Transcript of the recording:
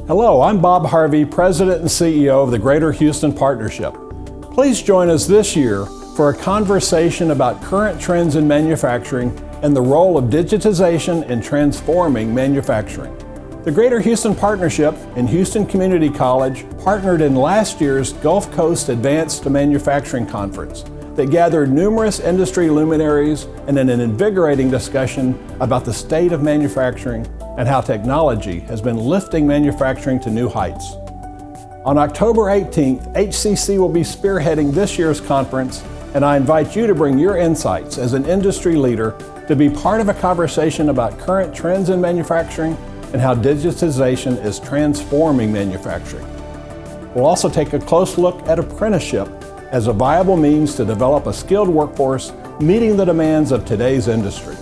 Hello, I'm Bob Harvey, President and CEO of the Greater Houston Partnership. Please join us this year for a conversation about current trends in manufacturing and the role of digitization in transforming manufacturing. The Greater Houston Partnership and Houston Community College partnered in last year's Gulf Coast Advanced Manufacturing Conference that gathered numerous industry luminaries and an invigorating discussion about the state of manufacturing and how technology has been lifting manufacturing to new heights. On October 18th, HCC will be spearheading this year's conference, and I invite you to bring your insights as an industry leader to be part of a conversation about current trends in manufacturing and how digitization is transforming manufacturing. We'll also take a close look at apprenticeship as a viable means to develop a skilled workforce meeting the demands of today's industry.